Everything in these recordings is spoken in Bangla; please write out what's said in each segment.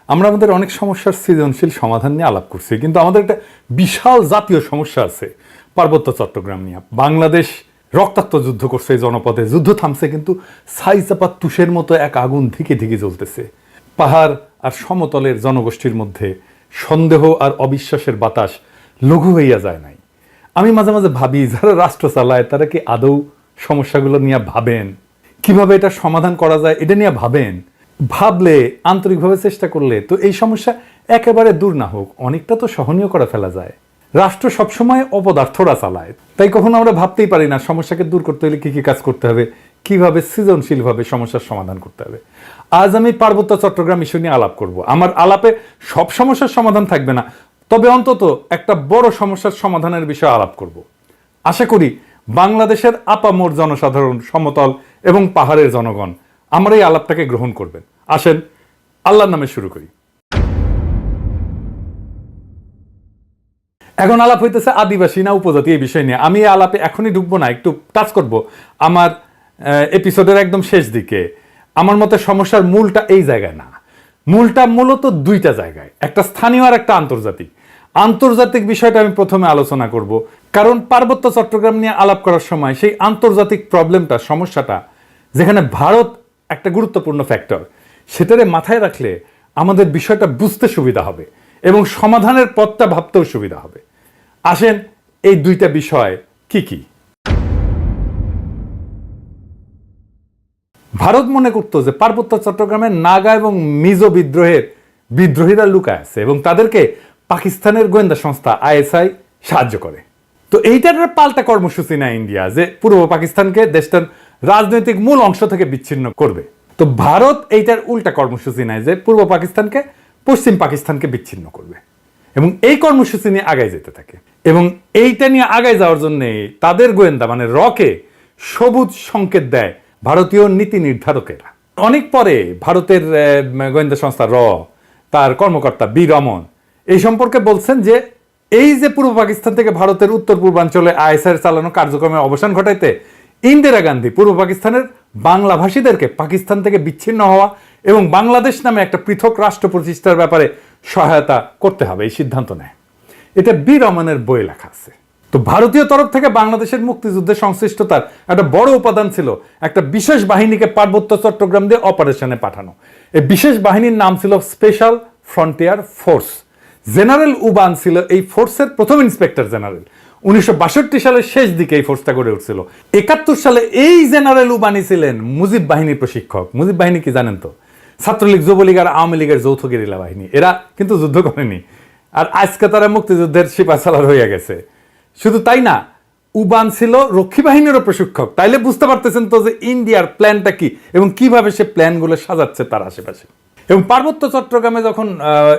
আমরা আমাদের অনেক সমস্যার সৃজনশীল সমাধান নিয়ে আলাপ করছি, কিন্তু আমাদের একটা বিশাল জাতীয় সমস্যা আছে পার্বত্য চট্টগ্রাম নিয়ে। বাংলাদেশ রক্তাক্ত যুদ্ধ করছে এই জনপদে, যুদ্ধ থামছে কিন্তু ছাইচাপা তুষের মতো এক আগুন ধিকে ধিকে জ্বলতেছে। পাহাড় আর সমতলের জনগোষ্ঠীর মধ্যে সন্দেহ আর অবিশ্বাসের বাতাস লঘু হইয়া যায় নাই। আমি মাঝে মাঝে ভাবি, যারা রাষ্ট্র চালায় তারা কি আদৌ সমস্যাগুলো নিয়ে ভাবেন? কিভাবে এটা সমাধান করা যায় এটা নিয়ে ভাবেন? ভাবলে, আন্তরিকভাবে চেষ্টা করলে তো এই সমস্যা একেবারে দূর না হোক অনেকটা তো সহনীয় করে ফেলা যায়। রাষ্ট্র সবসময় অপদার্থরা চালায়, তাই কখনো আমরা ভাবতেই পারি না সমস্যাকে দূর করতে হলে কি কি কাজ করতে হবে, কিভাবে সৃজনশীলভাবে সমস্যার সমাধান করতে হবে। আজ আমি পার্বত্য চট্টগ্রাম ইস্যু নিয়ে আলাপ করব। আমার আলাপে সব সমস্যার সমাধান থাকবে না, তবে অন্তত একটা বড় সমস্যার সমাধানের বিষয়ে আলাপ করব। আশা করি বাংলাদেশের আপামর জনসাধারণ, সমতল এবং পাহাড়ের জনগণ আমার এই আলাপটাকে গ্রহণ করবেন। আসেন আল্লাহর নামে শুরু করি। এখন আলাপ হইতেছে আদিবাসী না উপজাতি এই বিষয় নিয়ে। আমি এই আলাপে এখনই ঢুকবো না, একটু টাচ করব আমার এপিসোডের একদম শেষ দিকে। আমার মতে সমস্যার মূলটা এই জায়গায় না, মূলটা মূলত দুইটা জায়গায়, একটা স্থানীয় আর একটা আন্তর্জাতিক। আন্তর্জাতিক বিষয়টা আমি প্রথমে আলোচনা করব, কারণ পার্বত্য চট্টগ্রাম নিয়ে আলাপ করার সময় সেই আন্তর্জাতিক প্রবলেমটা, সমস্যাটা, যেখানে ভারত একটা গুরুত্বপূর্ণ ফ্যাক্টর, সেটারে মাথায় রাখলে আমাদের বিষয়টা বুঝতে সুবিধা হবে এবং সমাধানের পথটা ভাবতেও সুবিধা হবে। আসেন এই দুইটা বিষয় কি কি। ভারত মনে করতো যে পার্বত্য চট্টগ্রামের নাগা এবং মিজো বিদ্রোহীরা লুকায় আছে এবং তাদেরকে পাকিস্তানের গোয়েন্দা সংস্থা ISI সাহায্য করে। তো এইটার পাল্টা কর্মসূচি নেয় ইন্ডিয়া, যে পূর্ব পাকিস্তানকে দেশটার রাজনৈতিক মূল অংশ থেকে বিচ্ছিন্ন করবে। তো ভারত এইটার উল্টা কর্মসূচি নেয়, যে পূর্ব পাকিস্তানকে পশ্চিম পাকিস্তানকে বিচ্ছিন্ন করবে, এবং এই কর্মসূচি নিয়ে আগায় যেতে থাকে। এবং এইটা নিয়ে আগায় যাওয়ার জন্য তাদের গোয়েন্দা মানে রকে সবুজ সংকেত দেয় ভারতীয় নীতি নির্ধারকেরা। অনেক পরে ভারতের গোয়েন্দা সংস্থা তার কর্মকর্তা বি রমন এই সম্পর্কে বলছেন যে এই যে পূর্ব পাকিস্তান থেকে ভারতের উত্তর পূর্বাঞ্চলে ISI চালানো কার্যক্রমের অবসান ঘটাইতে ইন্দিরা গান্ধী পূর্ব পাকিস্তানের বাংলাভাষীদেরকে পাকিস্তান থেকে বিচ্ছিন্ন হওয়া এবং বাংলাদেশ নামে একটা পৃথক রাষ্ট্র প্রতিষ্ঠার ব্যাপারে সহায়তা করতে হবে, এই সিদ্ধান্ত নেয়। এটা বি রমনের বইয়ে লেখা আছে। তো ভারতীয় তরফ থেকে বাংলাদেশের মুক্তিযুদ্ধের সংশ্লিষ্টতার একটা বড় উপাদান ছিল একটা বিশেষ বাহিনীকে পার্বত্য চট্টগ্রাম দিয়ে অপারেশনে পাঠানো। এই বিশেষ বাহিনীর নাম ছিল special frontier force. General Uban ছিল এই ফোর্সের প্রথম ইন্সপেক্টর জেনারেল। 1962 সালের শেষ দিকে এই ফোর্সটা গড়ে উঠছিল। 71 সালে এই জেনারেল উবানি ছিলেন মুজিব বাহিনীর প্রশিক্ষক। মুজিব বাহিনী কি জানেন তো? ছাত্রলীগ, যুবলীগ আর আওয়ামী লীগের যৌথ গেরিলা বাহিনী। এরা কিন্তু যুদ্ধ করেনি, আর আজকে তারা মুক্তিযুদ্ধের সিপাহসালার হয়ে গেছে। শুধু তাই না, উবান ছিল রক্ষী বাহিনীরও প্রশিক্ষক। তাইলে বুঝতে পারতেছেন তো যে ইন্ডিয়ার প্ল্যানটা কি এবং কিভাবে সে প্ল্যানগুলো সাজাচ্ছে তার আশেপাশে। এবং পার্বত্য চট্টগ্রামে যখন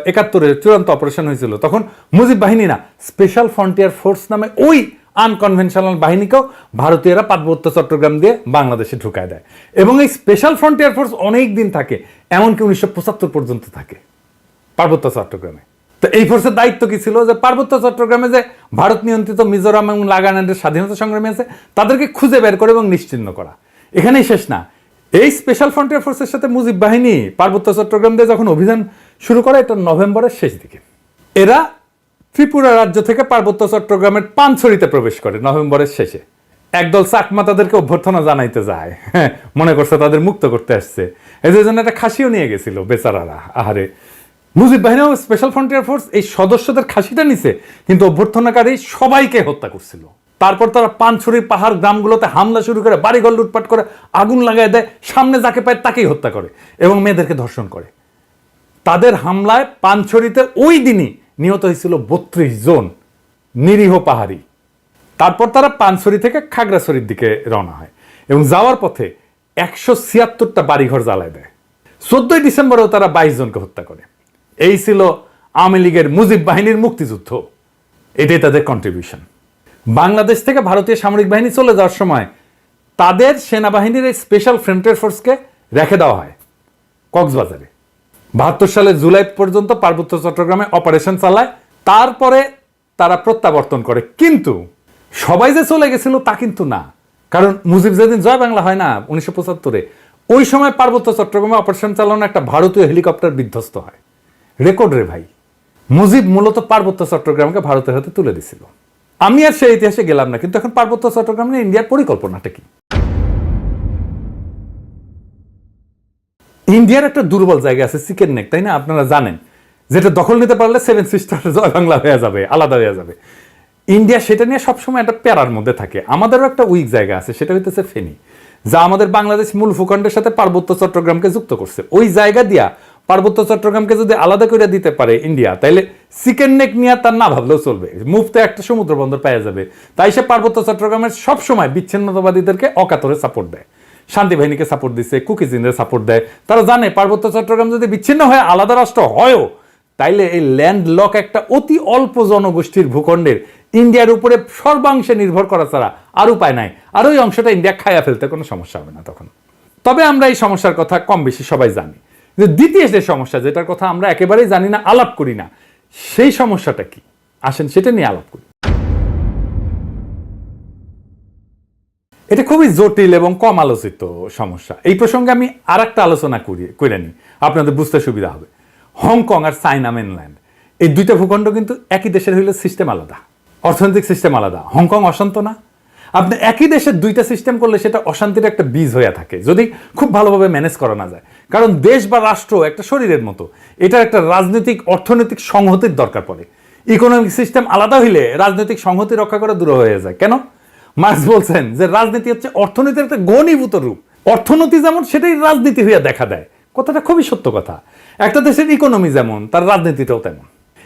71-এ চূড়ান্ত অপারেশন হয়েছিল, তখন মুজিব বাহিনী না, স্পেশাল ফ্রন্টিয়ার ফোর্স নামে ওই আনকনভেনশনাল বাহিনীকেও ভারতীয়রা পার্বত্য চট্টগ্রাম দিয়ে বাংলাদেশে ঢুকায় দেয়। এবং এই স্পেশাল ফ্রন্টিয়ার ফোর্স অনেক দিন থাকে, এমনকি 1975 পর্যন্ত থাকে পার্বত্য চট্টগ্রামে। তো এই ফোর্সের দায়িত্ব কি ছিল? যে পার্বত্য চট্টগ্রামে যে ভারত নিয়ন্ত্রিত মিজোরাম এবং নাগাল্যান্ডের স্বাধীনতা সংগ্রামী আছে তাদেরকে খুঁজে বের করে এবং নিশ্চিহ্ন করা। এখানেই শেষ না, এই স্পেশাল ফ্রন্টিয়ার ফোর্সের সাথে মুজিব বাহিনী পার্বত্য চট্টগ্রাম দিয়ে যখন অভিযান শুরু করে, এটা নভেম্বরের শেষ দিকে। এরা ত্রিপুরা রাজ্য থেকে পার্বত্য চট্টগ্রামের পানছড়িতে প্রবেশ করে নভেম্বরের শেষে। একদল চাকমা তাদেরকে অভ্যর্থনা জানাইতে যায়, মনে করছে তাদের মুক্ত করতে আসছে। এই জন্য একটা খাসিও নিয়ে গেছিল বেচারারা। আহারে, মুজিব বাহিনী ও স্পেশাল ফ্রন্টিয়ার ফোর্স এই সদস্যদের খাসিটা নিছে, কিন্তু অভ্যর্থনাকারী সবাইকে হত্যা করছিল। তারপর তারা পানছড়ির পাহাড় গ্রামগুলোতে হামলা শুরু করে, বাড়িঘর লুটপাট করে, আগুন লাগায় দেয়, সামনে যাকে পায় তাকেই হত্যা করে এবং মেয়েদেরকে ধর্ষণ করে। তাদের হামলায় পানছড়িতে ওই দিনই নিহত হয়েছিল 32 জন নিরীহ পাহাড়ি। তারপর তারা পানছড়ি থেকে খাগড়াছড়ির দিকে রওনা হয় এবং যাওয়ার পথে 176টা বাড়িঘর জ্বালায় দেয়। 14 ডিসেম্বরেও তারা 22 জনকে হত্যা করে। এই ছিল আওয়ামী লীগের মুজিব বাহিনীর মুক্তিযুদ্ধ। এটাই তাদের কন্ট্রিবিউশন। বাংলাদেশ থেকে ভারতীয় সামরিক বাহিনী চলে যাওয়ার সময় তাদের সেনাবাহিনীর এই স্পেশাল ফ্রন্টিয়ার ফোর্সকে রেখে দেওয়া হয় কক্সবাজারে। 72 সালের জুলাই পর্যন্ত পার্বত্য চট্টগ্রামে অপারেশন চালায়, তারপরে তারা প্রত্যাবর্তন করে। কিন্তু সবাই যে চলে গেছিল তা কিন্তু না, কারণ মুজিব যেদিন জয় বাংলা হয় না 1975-এ, ওই সময় পার্বত্য চট্টগ্রামে অপারেশন চালানো একটা ভারতীয় হেলিকপ্টার বিধ্বস্ত হয় রেকর্ড রে ভাই। মুজিব মূলত পার্বত্য চট্টগ্রামকে ভারতের হাতে তুলে দিছিল। আমি আর সেই ইতিহাসে গেলাম না, কিন্তু এখন পার্বত্য চট্টগ্রাম নিয়ে ইন্ডিয়ার পরিকল্পনাটা কি? ইন্ডিয়ার একটা দুর্বল জায়গা আছে চিকেন নেক, তাই না? আপনারা জানেন, যেটা দখল নিতে পারলে সেভেন সিস্টার জয় বাংলা হয়ে যাবে, আলাদা হয়ে যাবে। ইন্ডিয়া সেটা নিয়ে সবসময় একটা প্যারার মধ্যে থাকে। আমাদেরও একটা উইক জায়গা আছে, সেটা হইতেছে ফেনী, যা আমাদের বাংলাদেশ মূল ভূখণ্ডের সাথে পার্বত্য চট্টগ্রামকে যুক্ত করছে। ওই জায়গা দিয়া পার্বত্য চট্টগ্রামকে যদি আলাদা করে দিতে পারে ইন্ডিয়া, তাইলে চিকেন নেক নিয়ে তার না ভাবলেও চলবে, মুফতে একটা সমুদ্র বন্দর পাওয়া যাবে। তাই সে পার্বত্য চট্টগ্রামের সবসময় বিচ্ছিন্নতাবাদীদেরকে অকাতরে সাপোর্ট দেয়, শান্তি বাহিনীকে সাপোর্ট দিচ্ছে, কুকিজিনদের সাপোর্ট দেয়। তারা জানে পার্বত্য চট্টগ্রাম যদি বিচ্ছিন্ন হয়ে আলাদা রাষ্ট্র হয়ও, তাইলে এই ল্যান্ড লক একটা অতি অল্প জনগোষ্ঠীর ভূখণ্ডের ইন্ডিয়ার উপরে সর্বাংশে নির্ভর করা ছাড়া আর উপায় নাই। আর ওই অংশটা ইন্ডিয়া খায়া ফেলতে কোনো সমস্যা হবে না তখন। তবে আমরা এই সমস্যার কথা কম বেশি সবাই জানি, যে দ্বিতীয় যে সমস্যা, যেটার কথা আমরা একেবারেই জানি না, আলাপ করি না, সেই সমস্যাটা কি? আসেন সেটা নিয়ে আলাপ করি। এটা খুবই জটিল এবং কম আলোচিত সমস্যা। এই প্রসঙ্গে আমি আর একটা আলোচনা করে নিই, আপনাদের বুঝতে সুবিধা হবে। হংকং আর চায়না মেনল্যান্ড, এই দুইটা ভূখণ্ড কিন্তু একই দেশের হইলে সিস্টেম আলাদা, অর্থনৈতিক সিস্টেম আলাদা। হংকং অশান্ত না? আপনি একই দেশের দুইটা সিস্টেম করলে সেটা অশান্তির একটা বীজ হয়ে থাকে, যদি খুব ভালোভাবে ম্যানেজ করা না যায়। কারণ দেশ বা রাষ্ট্র একটা শরীরের মতো, এটার একটা রাজনৈতিক অর্থনৈতিক সংহতির দরকার পড়ে। ইকোনমিক সিস্টেম আলাদা হইলে রাজনৈতিক সংহতি রক্ষা করা দূর হয়ে যায়। কেন? মার্কস বলছেন যে রাজনীতি হচ্ছে অর্থনীতির একটা ঘনীভূত রূপ। অর্থনীতি যেমন, সেটাই রাজনীতি হইয়া দেখা দেয়। কথাটা খুবই সত্য কথা। একটা দেশের ইকোনমি যেমন, তার রাজনীতিটাও তেমন।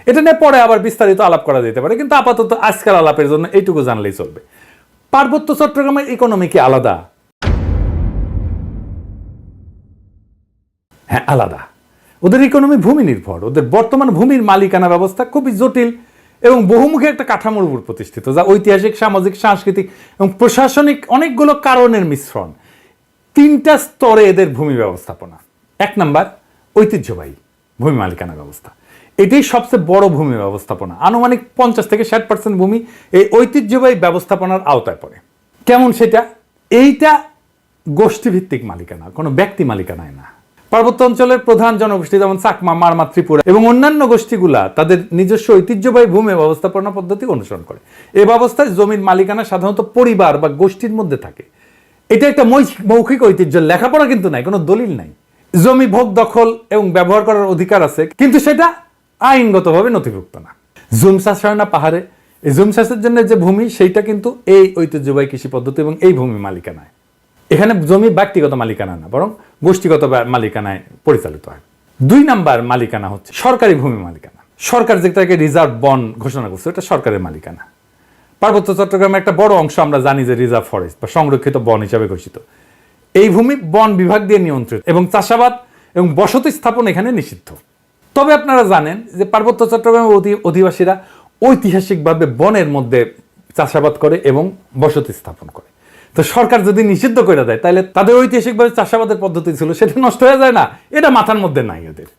এটা নিয়ে পরে আবার বিস্তারিত আলাপ করা যেতে পারে, কিন্তু আপাতত আজকাল আলাপের জন্য এইটুকু জানলেই চলবে। পার্বত্য চট্টগ্রামের ইকোনমি কি আলাদা? হ্যাঁ, আলাদা। ওদের ইকোনমি ভূমি নির্ভর। ওদের বর্তমান ভূমির মালিকানা ব্যবস্থা খুবই জটিল এবং বহুমুখী একটা কাঠামোর উপর প্রতিষ্ঠিত, যা ঐতিহাসিক, সামাজিক, সাংস্কৃতিক এবং প্রশাসনিক অনেকগুলো কারণের মিশ্রণ। তিনটা স্তরে এদের ভূমি ব্যবস্থাপনা। এক নাম্বার, ঐতিহ্যবাহী ভূমি মালিকানা ব্যবস্থা। এটাই সবচেয়ে বড় ভূমি ব্যবস্থাপনা। আনুমানিক 50 থেকে 60% ভূমি এই ঐতিহ্যবাহী ব্যবস্থাপনার আওতায় পড়ে। কেমন সেটা? এইটা গোষ্ঠীভিত্তিক মালিকানা, কোনো ব্যক্তি মালিকানায় না। পার্বত্য অঞ্চলের প্রধান জনগোষ্ঠী যেমন চাকমা, মারমা, ত্রিপুরা এবং অন্যান্য গোষ্ঠীগুলা তাদের নিজস্ব ঐতিহ্যবাহী ভূমি ব্যবস্থাপনা পদ্ধতি অনুসরণ করে। এই ব্যবস্থায় জমির মালিকানা সাধারণত পরিবার বা গোষ্ঠীর মধ্যে থাকে। এটা একটা মৌখিক ঐতিহ্য, লেখাপড়া কিন্তু নাই, কোনো দলিল নাই। জমি ভোগ, দখল এবং ব্যবহার করার অধিকার আছে, কিন্তু সেটা আইনগতভাবে নথিভুক্ত না। জুম চাষ হয় না পাহাড়ে, এই জুম চাষের জন্য যে ভূমি, সেইটা কিন্তু এই ঐতিহ্যবাহী কৃষি পদ্ধতি এবং এই ভূমি মালিকানায়। এখানে জমি ব্যক্তিগত মালিকানা না, বরং গোষ্ঠীগত মালিকানায় পরিচালিত হয়। 2 নাম্বার মালিকানা হচ্ছে সরকারি ভূমি মালিকানা। সরকার যেটাকে রিজার্ভ বন ঘোষণা করছে, এটা সরকারের মালিকানা। পার্বত্য চট্টগ্রামের একটা বড় অংশ আমরা জানি যে রিজার্ভ ফরেস্ট বা সংরক্ষিত বন হিসাবে ঘোষিত। এই ভূমি বন বিভাগ দিয়ে নিয়ন্ত্রিত এবং চাষাবাদ এবং বসতি স্থাপন এখানে নিষিদ্ধ। তবে আপনারা জানেন যে পার্বত্য চট্টগ্রামের অধিবাসীরা ঐতিহাসিকভাবে বনের মধ্যে চাষাবাদ করে এবং বসতি স্থাপন করে। তো সরকার যদি নিষিদ্ধ করে দেয়, তাহলে তাদের ঐতিহাসিকভাবে চাষাবাদের পদ্ধতি ছিল, সেটা নষ্ট হয়ে যায় না? এটা মাথার মধ্যে নাই ওদের।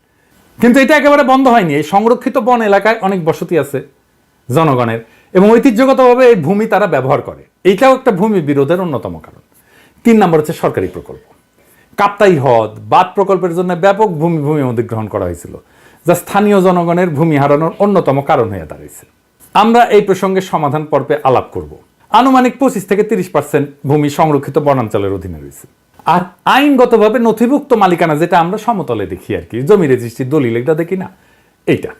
কিন্তু এটা একেবারে বন্ধ হয়নি। এই সংরক্ষিত বন এলাকায় অনেক বসতি আছে জনগণের এবং ঐতিহ্যগতভাবে এই ভূমি তারা ব্যবহার করে। এইটাও একটা ভূমি বিরোধের অন্যতম কারণ। 3 নম্বর হচ্ছে সরকারি প্রকল্প। কাপ্তাই হ্রদ বাঁধ প্রকল্পের জন্য ব্যাপক ভূমি অধিগ্রহণ করা হয়েছিল, যা স্থানীয় জনগণের ভূমি হারানোর অন্যতম কারণ হয়ে দাঁড়িয়েছে। আমরা এই প্রসঙ্গে সমাধান পর্বে আলাপ করব। আনুমানিক 25 থেকে 30% ভূমি সংরক্ষিত বনাঞ্চলের অধীনে রয়েছে। আর আইনগতভাবে নথিভুক্ত মালিকানা, যেটা আমরা সমতলে দেখি আর কি, জমি রেজিস্ট্রি, দলিল, এটা দেখি না, এইটা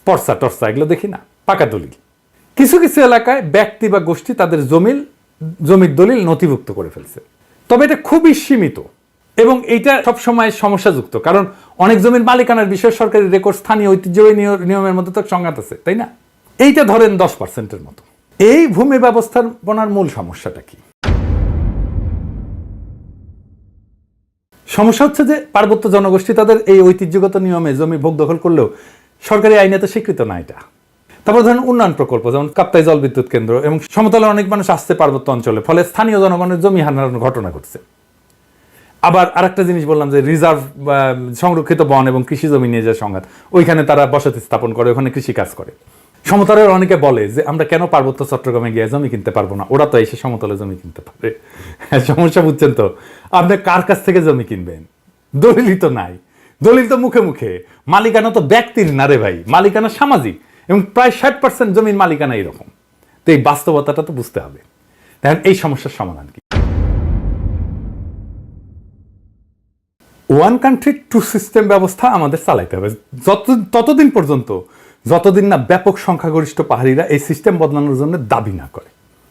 পর্সা টর্সা এগুলো দেখি না, পাকা দলিল। কিছু কিছু এলাকায় ব্যক্তি বা গোষ্ঠী তাদের জমির দলিল নথিভুক্ত করে ফেলছে, তবে এটা খুবই সীমিত এবং এইটা সবসময় সমস্যাযুক্ত, কারণ অনেক জমির মালিকানার বিষয়ে সরকারি রেকর্ড স্থানীয় ঐতিহ্যবাহী নিয়মের মধ্যে তো সংঘাত আছে, তাই না? এইটা ধরেন 10%-এর মতো। এই ভূমি ব্যবস্থাপনার মূল সমস্যাটা কি? সমস্যা হচ্ছে যে পার্বত্য জনগোষ্ঠী তাদের এই ঐতিহ্যগত নিয়মে জমি ভোগ দখল করলেও সরকারি আইনে তো স্বীকৃত না এটা। তারপর ধরেন উন্নয়ন প্রকল্প, যেমন কাপ্তাই জল বিদ্যুৎ কেন্দ্র এবং সমতলের অনেক মানুষ আসছে পার্বত্য অঞ্চলে, ফলে স্থানীয় জনগণের জমি হারানোর ঘটনা ঘটছে। আবার আরেকটা জিনিস বললাম যে রিজার্ভ সংরক্ষিত বন এবং কৃষি জমি নিয়ে যে সংঘাত, ওইখানে তারা বসতি স্থাপন করে, ওখানে কৃষি কাজ করে। সমতলের অনেকে বলে যে আমরা কেন পার্বত্য চট্টগ্রামে গিয়ে জমি কিনতে পারবো না, ওরা তো এসে সমতলে জমি কিনতে পারে। সমস্যা বুঝছেন তো? আপনি কার কাছ থেকে জমি কিনবেন? দলিলই তো নাই। দলিল তো মুখে মুখে, মালিকানা তো ব্যক্তির না রে ভাই, মালিকানা সামাজিক, এবং প্রায় 60% জমির মালিকানা এরকম। তো এই বাস্তবতাটা তো বুঝতে হবে। দেখেন এই সমস্যার সমাধান কি? ওয়ান কান্ট্রি টু সিস্টেম ব্যবস্থা আমাদের চালাইতে হবে ততদিন পর্যন্ত যতদিন না ব্যাপক সংখ্যাগরিষ্ঠ পাহাড়িরা এই সিস্টেম বদলানোর জন্য দাবি না করে।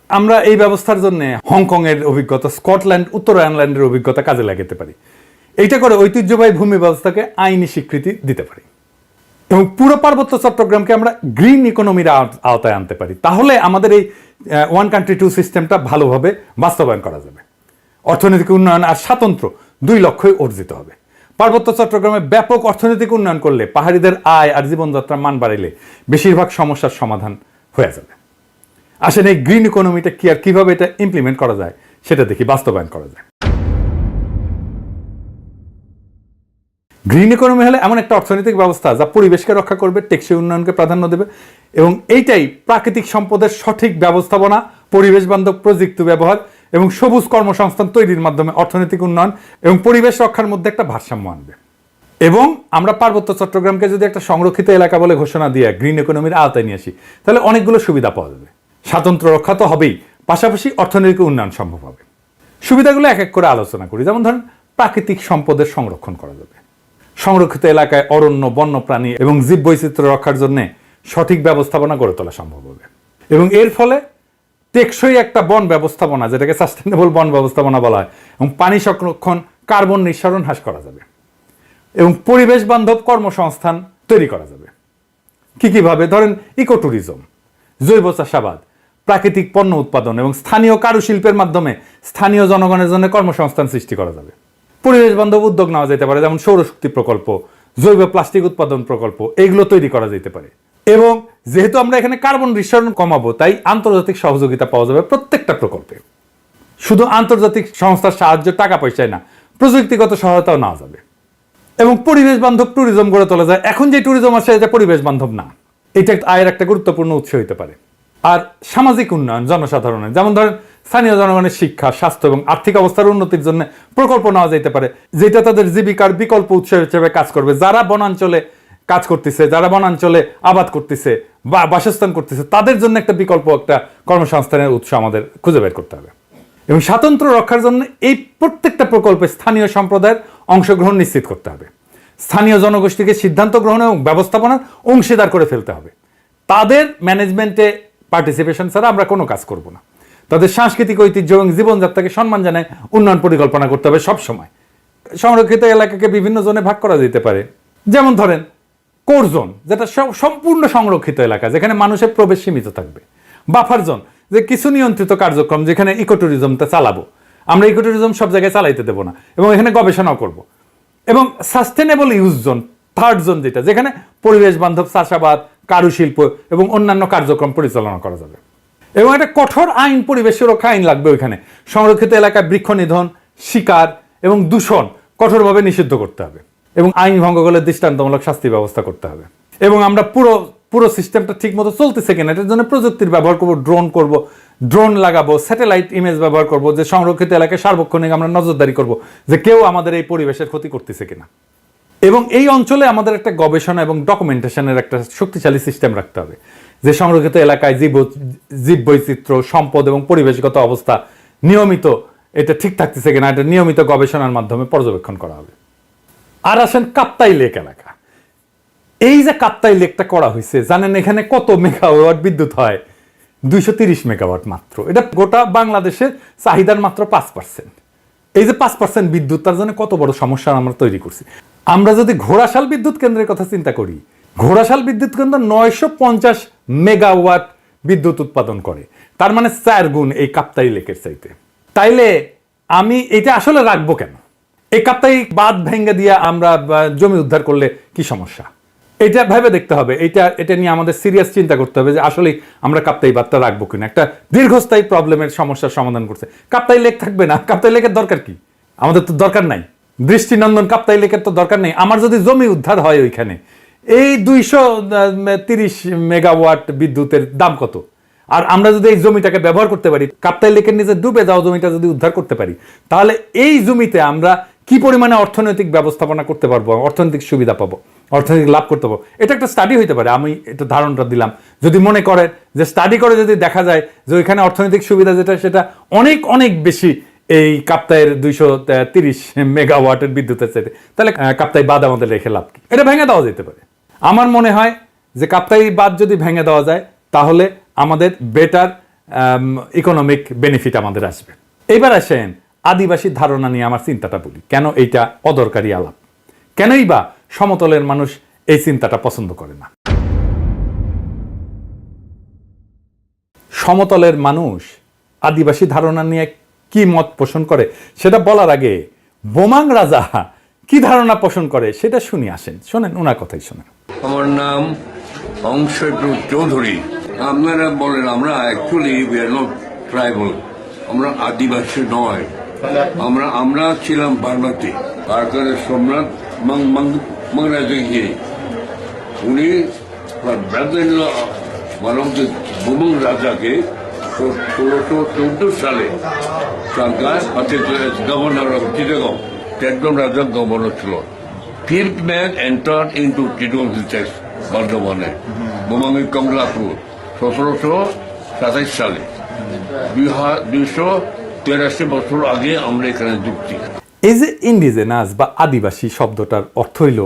আমরা এই ব্যবস্থার জন্য হংকং এর অভিজ্ঞতা, স্কটল্যান্ড, উত্তর আয়ারল্যান্ডের অভিজ্ঞতা কাজে লাগাতে পারি। এইটা করে ঐতিহ্যবাহী ভূমি ব্যবস্থাকে আইনি স্বীকৃতি দিতে পারি এবং পুরো পার্বত্য চট্টগ্রামকে আমরা গ্রিন ইকোনমির আওতায় আনতে পারি। তাহলে আমাদের এই ওয়ান কান্ট্রি টু সিস্টেমটা ভালোভাবে বাস্তবায়ন করা যাবে। অর্থনৈতিক উন্নয়ন আর স্বাতন্ত্র্য 2 লক্ষ্যই অর্জিত হবে। পার্বত্য চট্টগ্রামে ব্যাপক অর্থনৈতিক উন্নয়ন করলে, পাহাড়িদের আয় আর জীবনযাত্রার মান বাড়াইলে বেশিরভাগ সমস্যার সমাধান হয়ে যাবে। আসলে এই গ্রিন ইকোনমিটা কি আর কিভাবে এটা ইমপ্লিমেন্ট করা যায় সেটা দেখি, বাস্তবায়ন করা যায়। গ্রিন ইকোনমি হলে এমন একটা অর্থনৈতিক ব্যবস্থা যা পরিবেশকে রক্ষা করবে, টেকসই উন্নয়নকে প্রাধান্য দেবে এবং এইটাই প্রাকৃতিক সম্পদের সঠিক ব্যবস্থাপনা, পরিবেশ বান্ধব প্রযুক্তি ব্যবহার এবং সবুজ কর্মসংস্থান তৈরির মাধ্যমে অর্থনৈতিক উন্নয়ন এবং পরিবেশ রক্ষার মধ্যে একটা ভারসাম্য আনবে। এবং আমরা পার্বত্য চট্টগ্রামকে যদি একটা সংরক্ষিত এলাকা বলে ঘোষণা দিয়ে গ্রিন ইকোনমির আওতায় নিয়ে আসি, তাহলে অনেকগুলো সুবিধা পাওয়া যাবে। স্বাতন্ত্র্য রক্ষা তো হবেই, পাশাপাশি অর্থনৈতিক উন্নয়ন সম্ভব হবে। সুবিধাগুলো এক এক করে আলোচনা করি। যেমন ধরেন, প্রাকৃতিক সম্পদের সংরক্ষণ করা যাবে। সংরক্ষিত এলাকায় অরণ্য, বন্যপ্রাণী এবং জীববৈচিত্র্য রক্ষার জন্য সঠিক ব্যবস্থাপনা গড়ে তোলা সম্ভব হবে এবং এর ফলে টেকসই একটা বন ব্যবস্থাপনা, যেটাকে সাস্টেনেবল বন ব্যবস্থাপনা বলা হয়, এবং পানি সংরক্ষণ, কার্বন নিঃসরণ হ্রাস করা যাবে এবং পরিবেশ বান্ধব কর্মসংস্থান তৈরি করা যাবে। কিভাবে? ধরেন, ইকো ট্যুরিজম, জৈব চাষাবাদ, প্রাকৃতিক পণ্য উৎপাদন এবং স্থানীয় কারুশিল্পের মাধ্যমে স্থানীয় জনগণের জন্য কর্মসংস্থান সৃষ্টি করা যাবে। পরিবেশ বান্ধব উদ্যোগ নেওয়া যেতে পারে, যেমন সৌরশক্তি প্রকল্প, জৈব প্লাস্টিক উৎপাদন প্রকল্প, এইগুলো তৈরি করা যেতে পারে। এবং যেহেতু আমরা এখানে কার্বন নিঃসরণ কমাবো, তাই আন্তর্জাতিক সহযোগিতা পাওয়া যাবে প্রত্যেকটা প্রকল্পে। শুধু আন্তর্জাতিক সংস্থার সাহায্য, টাকা পয়সায় না, প্রযুক্তিগত সহায়তাও নেওয়া যাবে এবং পরিবেশ বান্ধব ট্যুরিজম গড়ে তোলা যায়। এখন যে ট্যুরিজম আছে এটা পরিবেশ বান্ধব না, এটা আয়ের একটা গুরুত্বপূর্ণ উৎস হতে পারে। আর সামাজিক উন্নয়ন জনসাধারণের, যেমন ধরেন স্থানীয় জনগণের শিক্ষা, স্বাস্থ্য এবং আর্থিক অবস্থার উন্নতির জন্য প্রকল্প নেওয়া যেতে পারে, যেটা তাদের জীবিকার বিকল্প উৎস হিসেবে কাজ করবে। যারা বনাঞ্চলে কাজ করতেছে, যারা বনাঞ্চলে আবাদ করতেছে বা বাসস্থান করতেছে, তাদের জন্য একটা বিকল্প, একটা কর্মসংস্থানের উৎস আমাদের খুঁজে বের করতে হবে। এবং স্বাতন্ত্র্য রক্ষার জন্য এই প্রত্যেকটা প্রকল্পে স্থানীয় সম্প্রদায়ের অংশগ্রহণ নিশ্চিত করতে হবে। স্থানীয় জনগোষ্ঠীকে সিদ্ধান্ত গ্রহণ এবং ব্যবস্থাপনার অংশীদার করে ফেলতে হবে। তাদের ম্যানেজমেন্টে পার্টিসিপেশন ছাড়া আমরা কোনো কাজ করব না। তাদের সাংস্কৃতিক ঐতিহ্য এবং জীবনযাত্রাকে সম্মান জানায় উন্নয়ন পরিকল্পনা করতে হবে সব সময়। সংরক্ষিত এলাকাকে বিভিন্ন জোনে ভাগ করা যেতে পারে। যেমন ধরেন, কোর জোন, যেটা সম্পূর্ণ সংরক্ষিত এলাকা, যেখানে মানুষের প্রবেশ সীমিত থাকবে। বাফার জোন, যে কিছু নিয়ন্ত্রিত কার্যক্রম, যেখানে ইকো ট্যুরিজমটা চালাবো। আমরা ইকো ট্যুরিজম সব জায়গায় চালাইতে দেবো না এবং এখানে গবেষণাও করব। এবং sustainable use zone, third zone, যেখানে পরিবেশ বান্ধব চাষাবাদ, কারুশিল্প এবং অন্যান্য কার্যক্রম পরিচালনা করা যাবে। এবং একটা কঠোর আইন, পরিবেশ সুরক্ষা আইন লাগবে ওইখানে। সংরক্ষিত এলাকায় বৃক্ষ নিধন, শিকার এবং দূষণ কঠোরভাবে নিষিদ্ধ করতে হবে এবং আইন ভঙ্গ করলে দৃষ্টান্তমূলক শাস্তি ব্যবস্থা করতে হবে। এবং আমরা পুরো সিস্টেমটা ঠিক মতো চলতেছে কিনা এটার জন্য প্রযুক্তির ব্যবহার করব, ড্রোন লাগাবো, স্যাটেলাইট ইমেজ ব্যবহার করব, যে সংরক্ষিত এলাকায় সার্বক্ষণিক আমরা নজরদারি করব যে কেউ আমাদের এই পরিবেশের ক্ষতি করতেছে কিনা। এবং এই অঞ্চলে আমাদের একটা গবেষণা এবং ডকুমেন্টেশনের একটা শক্তিশালী সিস্টেম রাখতে হবে, যে সংরক্ষিত এলাকায় জীববৈচিত্র্য, সম্পদ এবং পরিবেশগত অবস্থা নিয়মিত এটা ঠিক থাকতেছে কিনা, এটা নিয়মিত গবেষণার মাধ্যমে পর্যবেক্ষণ করা হবে। আর আসেন কাপ্তাই লেক এলাকা। এই যে কাপ্তাই লেকটা করা হয়েছে, জানেন এখানে কত মেগাওয়াট বিদ্যুৎ হয়? 230 মেগাওয়াট মাত্র। এটা গোটা বাংলাদেশের চাহিদার মাত্র 5%। এই যে 5% বিদ্যুৎ, তার জন্য কত বড় সমস্যা আমরা তৈরি করছি। আমরা যদি ঘোড়াশাল বিদ্যুৎ কেন্দ্রের কথা চিন্তা করি, ঘোড়াশাল বিদ্যুৎ কেন্দ্র 950 মেগাওয়াট বিদ্যুৎ উৎপাদন করে, তার মানে 4 গুণ এই কাপ্তাই লেকের চাইতে। তাইলে আমি এটা আসলে রাখবো কেন? এই কাপ্তাই বাঁধ ভেঙে দিয়ে আমরা জমি উদ্ধার করলে কি সমস্যা? এটা ভেবে দেখতে হবে। এটা নিয়ে আমাদের সিরিয়াস চিন্তা করতে হবে যে আসলে আমরা কাপ্তাই বাঁধটা রাখবো কিনা। একটা দীর্ঘস্থায়ী প্রবলেমের সমস্যার সমাধান করছে। কাপ্তাই লেক থাকবে না, কাপ্তাই লেকের দরকার কি? আমাদের তো দরকার নাই। দৃষ্টিনন্দন কাপ্তাই লেকের তো দরকার নেই। আমার যদি জমি উদ্ধার হয় ওইখানে, এই 230 মেগাওয়াট বিদ্যুতের দাম কত? আর আমরা যদি এই জমিটাকে ব্যবহার করতে পারি, কাপ্তাই লেকের নিচে ডুবে যাওয়া জমিটা যদি উদ্ধার করতে পারি, তাহলে এই জমিতে আমরা কি পরিমাণে অর্থনৈতিক ব্যবস্থাপনা করতে পারবো, অর্থনৈতিক সুবিধা পাবো, অর্থনৈতিক লাভ করতে পারবো, এটা একটা স্টাডি হইতে পারে। আমি এটা ধারণাটা দিলাম। যদি মনে করেন যে স্টাডি করে যদি দেখা যায় যে ওইখানে অর্থনৈতিক সুবিধা যেটা সেটা অনেক অনেক বেশি এই কাপ্তাইয়ের 230 মেগাওয়াটের বিদ্যুতের চাইতে, তাহলে কাপ্তাই বাঁধ আমাদের রেখে লাভ কি? এটা ভেঙে দেওয়া যেতে পারে। আমার মনে হয় যে কাপ্তাই বাঁধ যদি ভেঙে দেওয়া যায় তাহলে আমাদের বেটার ইকোনমিক বেনিফিট আমাদের আসবে। এবার আসেন আদিবাসী ধারণা নিয়ে আমার চিন্তাটা বলি। কেন এইটা অদরকারি আলাপ? কেনই বা সমতলের মানুষ এই চিন্তাটা পছন্দ করে না? সমতলের মানুষ আদিবাসী ধারণা নিয়ে কি মত পোষণ করে সেটা বলার আগে বোমাং রাজা কি ধারণা পোষণ করে সেটা শুনি। আসেন শোনেন, ওনার কথাই শোনেন। আমার নাম অংশটুক চৌধুরী। আপনারা বলেন আমরা actually we are not tribal, আমরা আদিবাসী নয়। আমরা ছিলাম বার্মাতে। ভারতের সম্রাট মহারাজগিরি উনি মানবদের বোমাং রাজাকে 1614 সালে সরকার গভর্নর অফ চিটাগং, একজন রাজার গভর্নর ছিল। Fifth man entered into Chittagong district, বর্ধমানে বোমাঙ্গের কমলাপুর 1727 সালে। 283 বছর আগে আমরা এখানে যুক্তি। এই যে ইন্ডিজেনাস বা আদিবাসী শব্দটার অর্থ হইল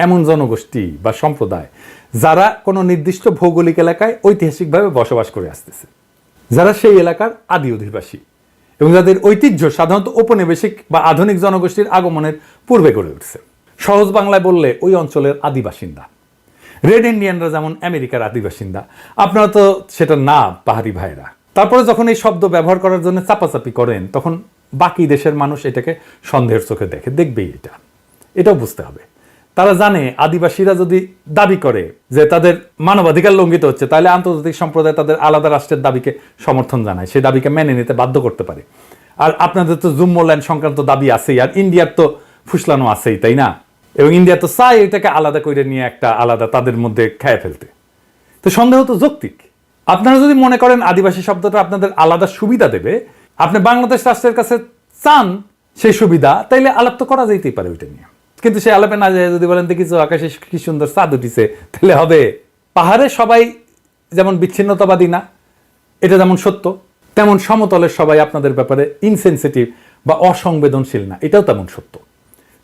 এমন জনগোষ্ঠী বা সম্প্রদায় যারা কোনো নির্দিষ্ট ভৌগোলিক এলাকায় ঐতিহাসিকভাবে বসবাস করে আসতেছে, যারা সেই এলাকার আদি অধিবাসী এবং যাদের ঐতিহ্য সাধারণত ঔপনিবেশিক বা আধুনিক জনগোষ্ঠীর আগমনের পূর্বে গড়ে উঠছে। সহজ বাংলায় বললে ওই অঞ্চলের আদিবাসিন্দা। রেড ইন্ডিয়ানরা যেমন আমেরিকার আদিবাসিন্দা, আপনারা তো সেটা না পাহাড়ি ভাইরা। তারপরে যখন এই শব্দ ব্যবহার করার জন্য চাপাচাপি করেন তখন বাকি দেশের মানুষ এটাকে সন্দেহের চোখে দেখবেই। এটাও বুঝতে হবে। তারা জানে আদিবাসীরা যদি দাবি করে যে তাদের মানবাধিকার লঙ্ঘিত হচ্ছে তাহলে আন্তর্জাতিক সম্প্রদায় তাদের আলাদা রাষ্ট্রের দাবিকে সমর্থন জানায়, সেই দাবিকে মেনে নিতে বাধ্য করতে পারে। আর আপনাদের তো জুম্মল্যান্ড সংক্রান্ত দাবি আছেই, আর ইন্ডিয়ার তো ফুসলানো আছেই, তাই না? এবং ইন্ডিয়া তো চায় এটাকে আলাদা করে নিয়ে একটা আলাদা তাদের মধ্যে খেয়ে ফেলতে। তো সন্দেহ তো যৌক্তিক। আপনারা যদি মনে করেন আদিবাসী শব্দটা আপনাদের আলাদা সুবিধা দেবে, আপনি বাংলাদেশ রাষ্ট্রের কাছে চান সেই সুবিধা, তাইলে আলাপ তো করা যেতেই পারে ওইটা নিয়ে। কিন্তু সে আলাপে না যায় যদি বলেন কিছু আকাশে কি সুন্দর চাঁদ উঠিছে, তাহলে হবে। পাহাড়ে সবাই যেমন বিচ্ছিন্নতাবাদী না, এটা যেমন সত্য, তেমন সমতলের সবাই আপনাদের ব্যাপারে ইনসেনসিটিভ বা অসংবেদনশীল না, এটাও তেমন সত্য।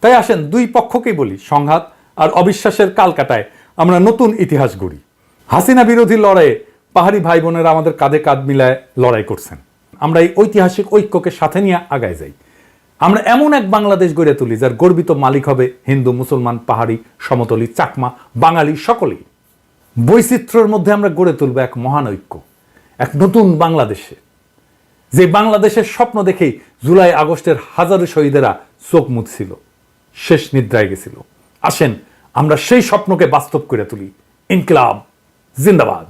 তাই আসেন দুই পক্ষকেই বলি, সংঘাত আর অবিশ্বাসের কাল কাটায় আমরা নতুন ইতিহাস গড়ি। হাসিনা বিরোধী লড়াইয়ে পাহাড়ি ভাই বোনেরা আমাদের কাঁধে কাঁধ মিলায় লড়াই করছেন। আমরা এই ঐতিহাসিক ঐক্যকে সাথে নিয়ে আগায় যাই। আমরা এমন এক বাংলাদেশ গড়ে তুলি যার গর্বিত মালিক হবে হিন্দু, মুসলমান, পাহাড়ি, সমতলি, চাকমা, বাঙালি সকলেই। বৈচিত্র্যের মধ্যে আমরা গড়ে তুলব এক মহান ঐক্য, এক নতুন বাংলাদেশে, যে বাংলাদেশের স্বপ্ন দেখেই জুলাই আগস্টের হাজারো শহীদেরা চোখ মুছছিল, শেষ নিদ্রায় গেছিল। আসেন আমরা সেই স্বপ্নকে বাস্তব করে তুলি। ইনকিলাব জিন্দাবাদ।